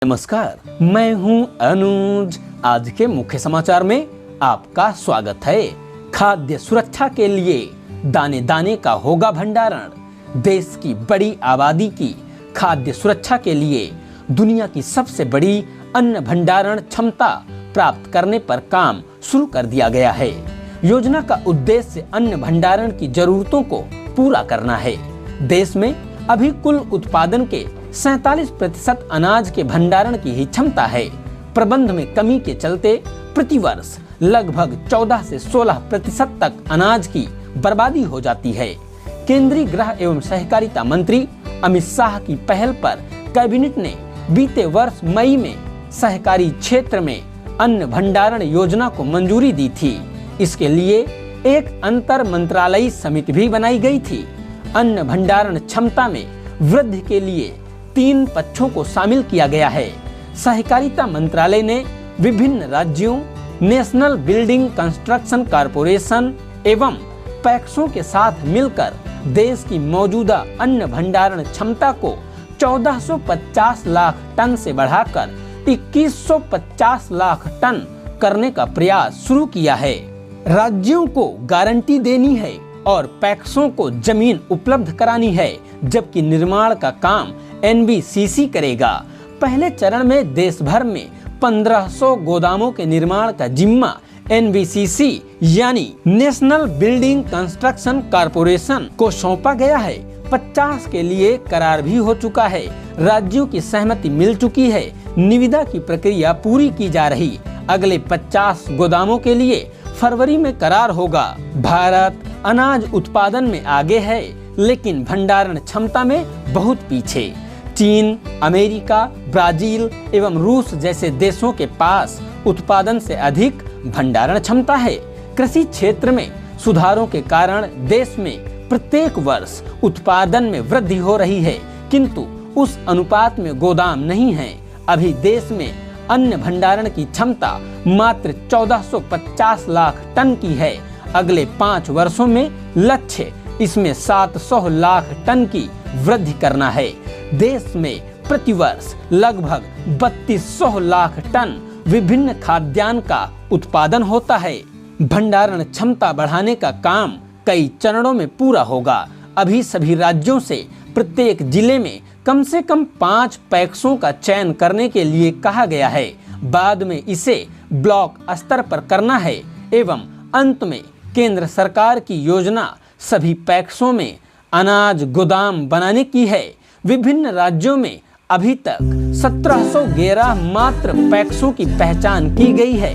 नमस्कार, मैं हूं अनुज। आज के मुख्य समाचार में आपका स्वागत है। खाद्य सुरक्षा के लिए दाने दाने का होगा भंडारण। देश की बड़ी आबादी की खाद्य सुरक्षा के लिए दुनिया की सबसे बड़ी अन्न भंडारण क्षमता प्राप्त करने पर काम शुरू कर दिया गया है। योजना का उद्देश्य अन्न भंडारण की जरूरतों को पूरा करना है। देश में अभी कुल उत्पादन के 47% अनाज के भंडारण की ही क्षमता है। प्रबंध में कमी के चलते प्रतिवर्ष लगभग 14 से 16% तक अनाज की बर्बादी हो जाती है। केंद्रीय गृह एवं सहकारिता मंत्री अमित शाह की पहल पर कैबिनेट ने बीते वर्ष मई में सहकारी क्षेत्र में अन्न भंडारण योजना को मंजूरी दी थी। इसके लिए एक अंतर मंत्रालयी समिति भी बनाई गई थी। अन्न भंडारण क्षमता में वृद्धि के लिए 3 पक्षों को शामिल किया गया है। सहकारिता मंत्रालय ने विभिन्न राज्यों, नेशनल बिल्डिंग कंस्ट्रक्शन कॉरपोरेशन एवं पैक्सों के साथ मिलकर देश की मौजूदा अन्न भंडारण क्षमता को 1450 लाख टन से बढ़ाकर 2150 लाख टन करने का प्रयास शुरू किया है। राज्यों को गारंटी देनी है और पैक्सों को जमीन उपलब्ध करानी है, जबकि निर्माण का काम एनबीसीसी करेगा। पहले चरण में देश भर में 1500 गोदामों के निर्माण का जिम्मा एनबीसीसी यानी नेशनल बिल्डिंग कंस्ट्रक्शन कॉरपोरेशन को सौंपा गया है। 50 के लिए करार भी हो चुका है। राज्यों की सहमति मिल चुकी है। निविदा की प्रक्रिया पूरी की जा रही। अगले 50 गोदामों के लिए फरवरी में करार होगा। भारत अनाज उत्पादन में आगे है, लेकिन भंडारण क्षमता में बहुत पीछे। चीन, अमेरिका, ब्राजील एवं रूस जैसे देशों के पास उत्पादन से अधिक भंडारण क्षमता है। कृषि क्षेत्र में सुधारों के कारण देश में प्रत्येक वर्ष उत्पादन में वृद्धि हो रही है, किंतु उस अनुपात में गोदाम नहीं है। अभी देश में अन्न भंडारण की क्षमता मात्र 1450 लाख टन की है। अगले 5 वर्षों में लक्ष्य इसमें 700 लाख टन की वृद्धि करना है। देश में प्रतिवर्ष लगभग 3200 लाख टन विभिन्न खाद्यान्न का उत्पादन होता है। भंडारण क्षमता बढ़ाने का काम कई चरणों में पूरा होगा। अभी सभी राज्यों से प्रत्येक जिले में कम से कम 5 पैक्सों का चयन करने के लिए कहा गया है। बाद में इसे ब्लॉक स्तर पर करना है एवं अंत में केंद्र सरकार की योजना सभी पैक्सों में अनाज गोदाम बनाने की है। विभिन्न राज्यों में अभी तक 1711 मात्र पैक्सों की पहचान की गई है।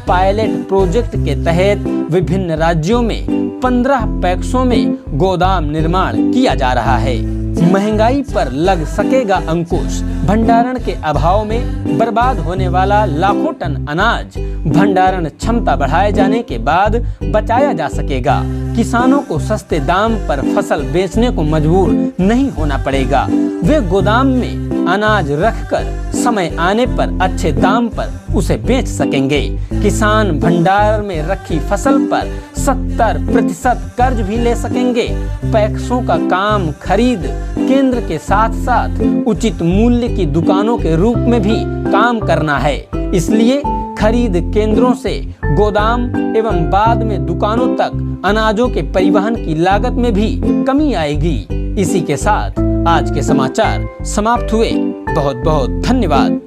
पायलट प्रोजेक्ट के तहत विभिन्न राज्यों में 15 पैक्सों में गोदाम निर्माण किया जा रहा है। महंगाई पर लग सकेगा अंकुश। भंडारण के अभाव में बर्बाद होने वाला लाखों टन अनाज भंडारण क्षमता बढ़ाए जाने के बाद बचाया जा सकेगा। किसानों को सस्ते दाम पर फसल बेचने को मजबूर नहीं होना पड़ेगा। वे गोदाम में अनाज रखकर समय आने पर अच्छे दाम पर उसे बेच सकेंगे। किसान भंडार में रखी फसल पर 70% कर्ज भी ले सकेंगे। पैक्सों का काम खरीद केंद्र के साथ साथ उचित मूल्य की दुकानों के रूप में भी काम करना है। इसलिए खरीद केंद्रों से गोदाम एवं बाद में दुकानों तक अनाजों के परिवहन की लागत में भी कमी आएगी। इसी के साथ आज के समाचार समाप्त हुए। बहुत बहुत धन्यवाद।